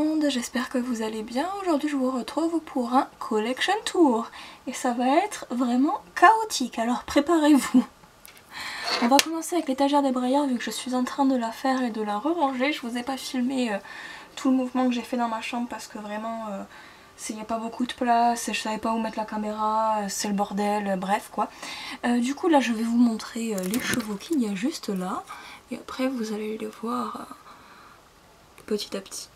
monde, j'espère que vous allez bien. Aujourd'hui je vous retrouve pour un collection tour et ça va être vraiment chaotique, alors préparez-vous. On va commencer avec l'étagère des braillères vu que je suis en train de la faire et de la re-ranger. Je vous ai pas filmé tout le mouvement que j'ai fait dans ma chambre parce que vraiment il n'y a pas beaucoup de place et je savais pas où mettre la caméra, c'est le bordel, bref quoi. Du coup là je vais vous montrer les chevaux qu'il y a juste là et après vous allez les voir petit à petit.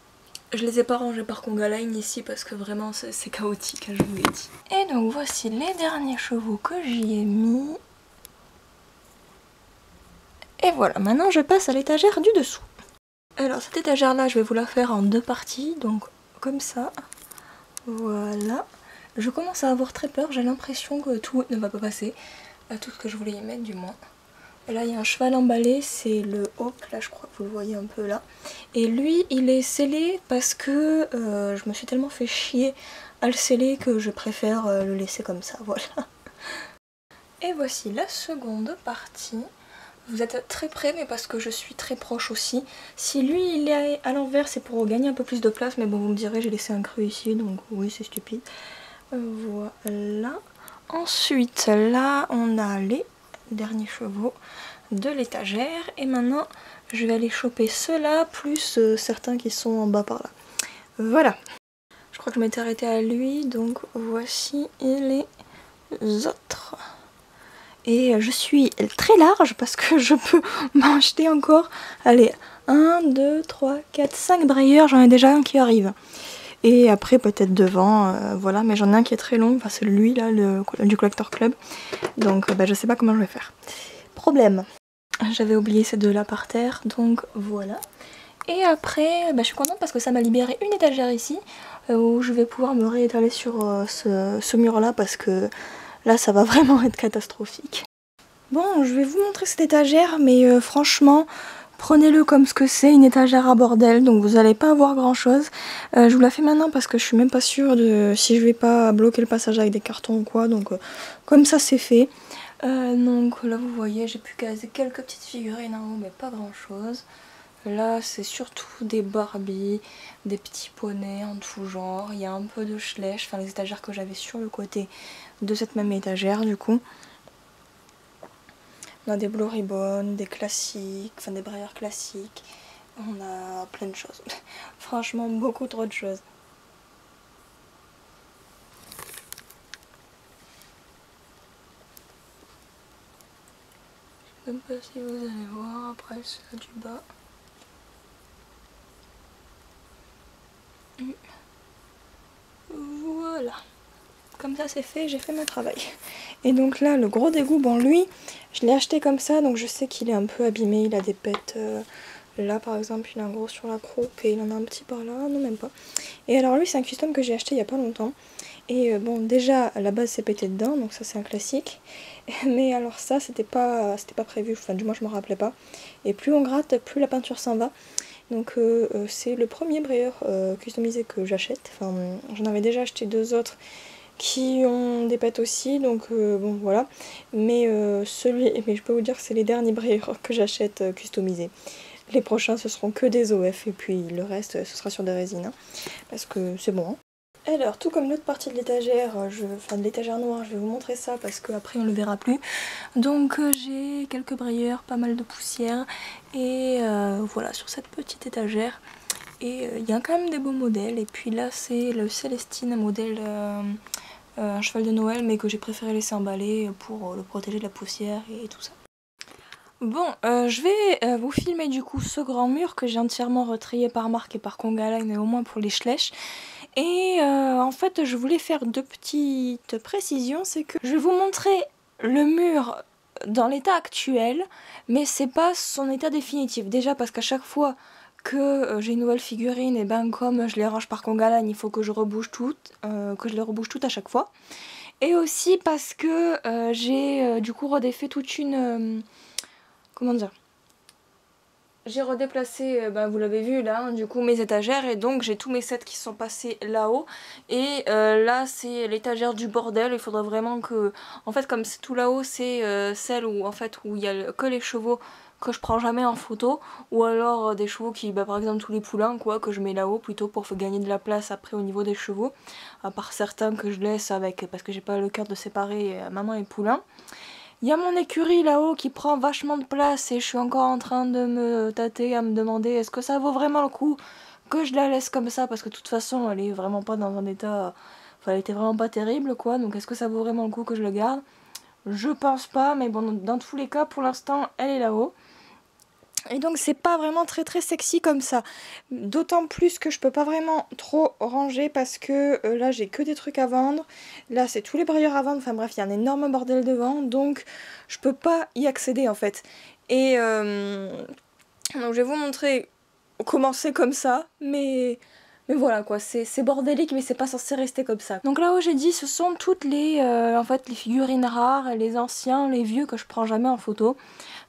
Je les ai pas rangés par conga line ici parce que vraiment c'est chaotique, je vous l'ai dit. Et donc voici les derniers chevaux que j'y ai mis. Et voilà, maintenant je passe à l'étagère du dessous. Alors cette étagère là je vais vous la faire en deux parties, donc comme ça. Voilà. Je commence à avoir très peur, j'ai l'impression que tout ne va pas passer. Tout ce que je voulais y mettre du moins. Et là il y a un cheval emballé, c'est le Hawk, là je crois que vous le voyez un peu là. Et lui il est scellé parce que je me suis tellement fait chier à le sceller que je préfère le laisser comme ça, voilà. Et voici la seconde partie. Vous êtes très près mais parce que je suis très proche aussi. Si lui il est à l'envers c'est pour gagner un peu plus de place, mais bon vous me direz j'ai laissé un creux ici donc oui c'est stupide. Voilà. Ensuite là on a les derniers chevaux de l'étagère et maintenant je vais aller choper ceux-là plus certains qui sont en bas par là. Voilà. Je crois que je m'étais arrêtée à lui donc voici les autres. Et je suis très large parce que je peux m'acheter encore, allez, 1, 2, 3, 4, 5 brailleurs, j'en ai déjà un qui arrive. Et après peut-être devant, voilà, mais j'en ai un qui est très long, enfin c'est lui là, du Collector Club. Donc je sais pas comment je vais faire. Problème, j'avais oublié ces deux-là par terre, donc voilà. Et après, je suis contente parce que ça m'a libéré une étagère ici, où je vais pouvoir me réétaler sur ce mur-là parce que là ça va vraiment être catastrophique. Bon, je vais vous montrer cette étagère, mais franchement, prenez-le comme ce que c'est, une étagère à bordel, donc vous n'allez pas avoir grand chose. Je vous la fais maintenant parce que je suis même pas sûre de si je vais pas bloquer le passage avec des cartons ou quoi, donc comme ça c'est fait. Donc là vous voyez, j'ai pu caser quelques petites figurines en haut, mais pas grand chose. Là c'est surtout des Barbie, des petits poneys en tout genre, il y a un peu de Schleich, enfin les étagères que j'avais sur le côté de cette même étagère du coup. On a des Blue Ribbon, des classiques, enfin des brailleurs classiques, on a plein de choses, franchement beaucoup trop de choses. Je ne sais pas si vous allez voir après ceux du bas. Voilà, comme ça c'est fait, j'ai fait mon travail. Et donc là le gros dégoût, bon lui je l'ai acheté comme ça donc je sais qu'il est un peu abîmé, il a des pets, là par exemple il a un gros sur la croupe et il en a un petit par là, non même pas. Et alors lui c'est un custom que j'ai acheté il y a pas longtemps. Et bon déjà à la base c'est pété dedans donc ça c'est un classique. Mais alors ça c'était pas prévu, enfin du moins je me rappelais pas. Et plus on gratte plus la peinture s'en va. Donc c'est le premier brailleur customisé que j'achète. Enfin j'en avais déjà acheté deux autres qui ont des pets aussi, donc bon voilà. Mais mais je peux vous dire que c'est les derniers brailleurs que j'achète customisés. Les prochains ce seront que des OF et puis le reste ce sera sur des résines, hein, parce que c'est bon. Hein. Alors tout comme l'autre partie de l'étagère, enfin de l'étagère noire, je vais vous montrer ça parce qu'après on le verra plus. Donc j'ai quelques brailleurs, pas mal de poussière et voilà sur cette petite étagère. Et il y a quand même des beaux modèles et puis là c'est le Célestine, un modèle un cheval de Noël mais que j'ai préféré laisser emballer pour le protéger de la poussière et tout ça. Bon, je vais vous filmer du coup ce grand mur que j'ai entièrement retrayé par marque et par conga line, mais au moins pour les Schleich. Et en fait je voulais faire deux petites précisions, c'est que je vais vous montrer le mur dans l'état actuel, mais c'est pas son état définitif. Déjà parce qu'à chaque fois que j'ai une nouvelle figurine, et ben comme je les range par conga line, il faut que je rebouge toutes, à chaque fois. Et aussi parce que j'ai du coup redéfait toute une... comment dire, j'ai redéplacé, vous l'avez vu là, hein, du coup mes étagères et donc j'ai tous mes sets qui sont passés là-haut et là c'est l'étagère du bordel. Il faudrait vraiment que, en fait comme c'est tout là-haut c'est celle où en fait où il y a que les chevaux que je prends jamais en photo, ou alors des chevaux qui, par exemple tous les poulains quoi, que je mets là-haut plutôt pour gagner de la place après au niveau des chevaux, à part certains que je laisse avec, parce que j'ai pas le cœur de séparer maman et poulain. Il y a mon écurie là-haut qui prend vachement de place et je suis encore en train de me tâter à me demander est-ce que ça vaut vraiment le coup que je la laisse comme ça, parce que de toute façon elle est vraiment pas dans un état, enfin elle était vraiment pas terrible quoi, donc est-ce que ça vaut vraiment le coup que je le garde? Je pense pas, mais bon dans tous les cas pour l'instant elle est là-haut. Et donc c'est pas vraiment très sexy comme ça. D'autant plus que je peux pas vraiment trop ranger parce que là j'ai que des trucs à vendre. Là c'est tous les brailleurs à vendre, enfin bref il y a un énorme bordel devant. Donc je peux pas y accéder en fait. Et donc je vais vous montrer comment c'est comme ça. Mais voilà quoi, c'est bordélique mais c'est pas censé rester comme ça. Donc là où j'ai dit ce sont toutes les, en fait, les figurines rares, les anciens, les vieux que je prends jamais en photo.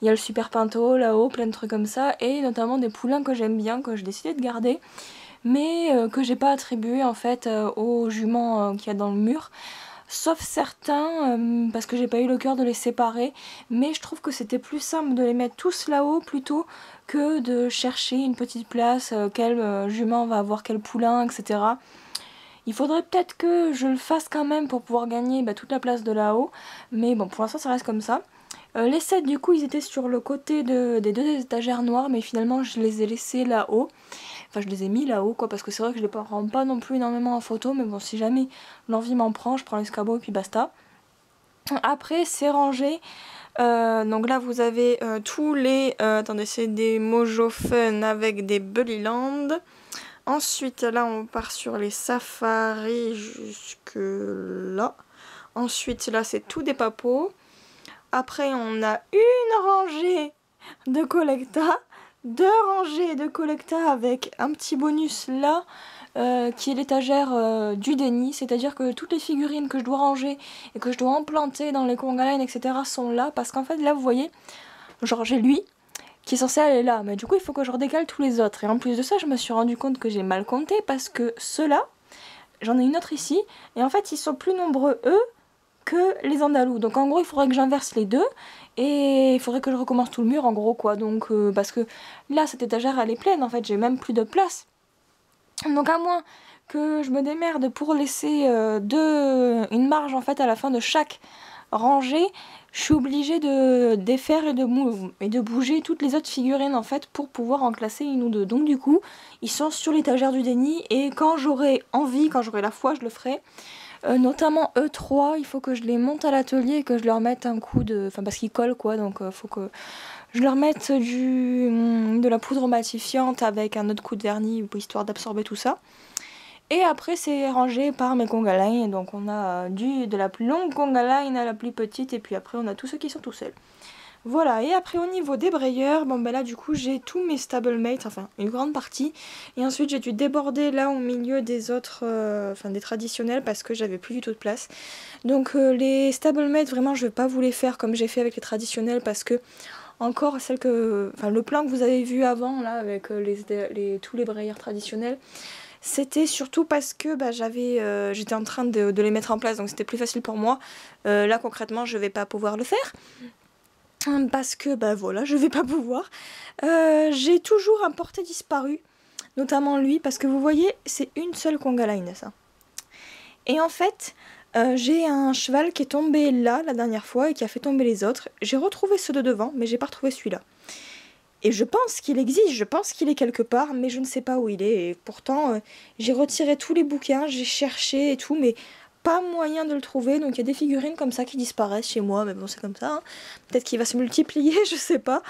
Il y a le Super Pinto là-haut, plein de trucs comme ça, et notamment des poulains que j'aime bien, que j'ai décidé de garder, mais que j'ai pas attribué en fait aux juments qu'il y a dans le mur. Sauf certains, parce que j'ai pas eu le cœur de les séparer, mais je trouve que c'était plus simple de les mettre tous là-haut plutôt que de chercher une petite place, quel jument va avoir quel poulain, etc. Il faudrait peut-être que je le fasse quand même pour pouvoir gagner toute la place de là-haut, mais bon pour l'instant ça reste comme ça. Les 7 du coup ils étaient sur le côté des deux étagères noires, mais finalement je les ai laissés là-haut. Enfin je les ai mis là-haut quoi, parce que c'est vrai que je les prends pas non plus énormément en photo, mais bon si jamais l'envie m'en prend, je prends l'escabeau et puis basta. Après c'est rangé, donc là vous avez tous les, attendez c'est des Mojo Fun avec des Bullyland. Ensuite là on part sur les safaris jusque là. Ensuite là c'est tout des papos. Après on a une rangée de Collecta, 2 rangées de Collecta avec un petit bonus là qui est l'étagère du déni, c'est-à-dire que toutes les figurines que je dois ranger et que je dois implanter dans les Conga Line etc. sont là, parce qu'en fait là vous voyez, genre j'ai lui qui est censé aller là, mais du coup il faut que je redécale tous les autres, et en plus de ça je me suis rendu compte que j'ai mal compté parce que ceux-là, j'en ai une autre ici, et en fait ils sont plus nombreux eux que les andalous, donc en gros il faudrait que j'inverse les deux et il faudrait que je recommence tout le mur en gros quoi, donc parce que là cette étagère elle est pleine en fait, j'ai même plus de place, donc à moins que je me démerde pour laisser une marge en fait à la fin de chaque rangée, je suis obligée de défaire et de bouger toutes les autres figurines en fait pour pouvoir en classer une ou deux, donc du coup ils sont sur l'étagère du déni, et quand j'aurai envie, quand j'aurai la foi je le ferai. Notamment E3, il faut que je les monte à l'atelier et que je leur mette un coup de... Enfin parce qu'ils collent quoi, donc faut que je leur mette de la poudre matifiante avec un autre coup de vernis, histoire d'absorber tout ça. Et après c'est rangé par mes Conga Line, donc on a de la plus longue Conga Line à la plus petite, et puis après on a tous ceux qui sont tout seuls. Voilà, et après au niveau des brayeurs, bon ben là du coup j'ai tous mes stablemates, enfin une grande partie, et ensuite j'ai dû déborder là au milieu des autres, enfin des traditionnels, parce que j'avais plus du tout de place. Donc les stablemates vraiment je vais pas vous les faire comme j'ai fait avec les traditionnels, parce que encore le plan que vous avez vu avant là avec tous les brayeurs traditionnels, c'était surtout parce que j'étais en train de les mettre en place, donc c'était plus facile pour moi. Là concrètement je vais pas pouvoir le faire, parce que voilà, je vais pas pouvoir. J'ai toujours un porté disparu, notamment lui, parce que vous voyez c'est une seule Conga Line ça. Et en fait j'ai un cheval qui est tombé là la dernière fois et qui a fait tomber les autres. J'ai retrouvé ceux de devant mais j'ai pas retrouvé celui-là. Et je pense qu'il existe, je pense qu'il est quelque part, mais je ne sais pas où il est. Et pourtant j'ai retiré tous les bouquins, j'ai cherché et tout, mais pas moyen de le trouver. Donc il y a des figurines comme ça qui disparaissent chez moi, mais bon c'est comme ça, hein. Peut-être qu'il va se multiplier, je sais pas.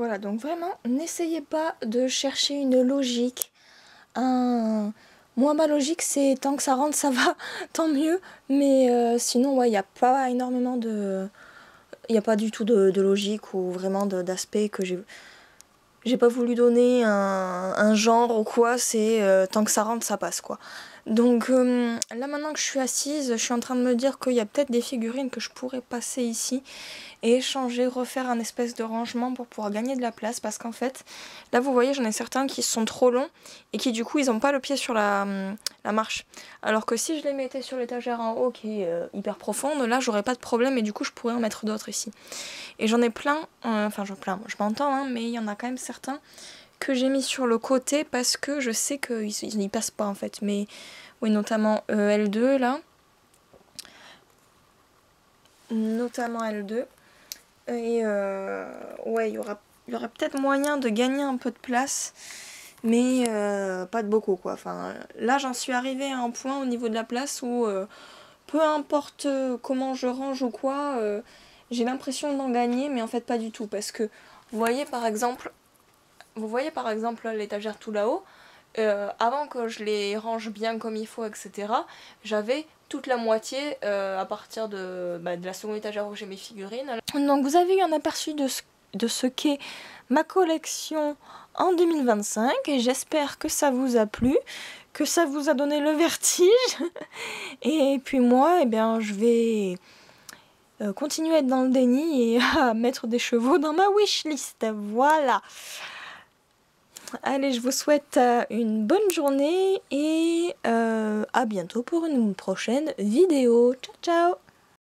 voilà, donc vraiment, n'essayez pas de chercher une logique. Moi, ma logique, c'est tant que ça rentre, ça va, tant mieux. Mais sinon, ouais, il n'y a pas énormément de... Il n'y a pas du tout de logique ou vraiment d'aspect que j'ai pas voulu donner un genre ou quoi, c'est tant que ça rentre, ça passe, quoi. Donc là, maintenant que je suis assise, je suis en train de me dire qu'il y a peut-être des figurines que je pourrais passer ici et échanger, refaire un espèce de rangement pour pouvoir gagner de la place, parce qu'en fait, là vous voyez, j'en ai certains qui sont trop longs et qui du coup, ils n'ont pas le pied sur la marche. Alors que si je les mettais sur l'étagère en haut qui est hyper profonde, là j'aurais pas de problème et du coup je pourrais en mettre d'autres ici. Et j'en ai plein, je m'entends, hein, mais il y en a quand même certains que j'ai mis sur le côté parce que je sais qu'ils n'y passent pas en fait. Mais oui, notamment L2 là. Notamment L2. Et ouais, il y aura peut-être moyen de gagner un peu de place. Mais pas de beaucoup quoi. Enfin, là j'en suis arrivée à un point au niveau de la place où peu importe comment je range ou quoi, j'ai l'impression d'en gagner, mais en fait pas du tout. Parce que vous voyez par exemple l'étagère tout là-haut, avant que je les range bien comme il faut, etc., j'avais toute la moitié à partir de la seconde étagère où j'ai mes figurines. Donc vous avez eu un aperçu de ce qu'est ma collection en 2025 et j'espère que ça vous a plu, que ça vous a donné le vertige. Et puis moi, eh bien, je vais continuer à être dans le déni et à mettre des chevaux dans ma wishlist. Voilà. Allez, je vous souhaite une bonne journée et à bientôt pour une prochaine vidéo. Ciao, ciao!